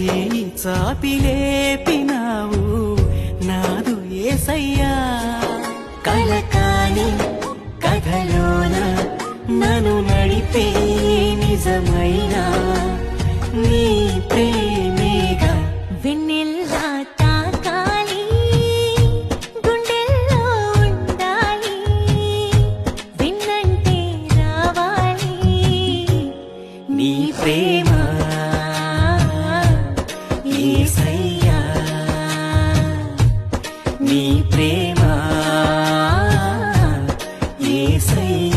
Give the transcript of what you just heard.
చేయి చాపి లేపినావు నాదు యేసయ్యా. కలకాని కథలోన నన్ను నడిపే నిజమైన నీ ప్రేమేగా. వెన్నెల్లా తాకాలి గుండెల్లో ఉండాలి విన్నంటే రావాలి నీ ప్రేమ యేసయ్యా, నీ ప్రేమ యేసయ్యా.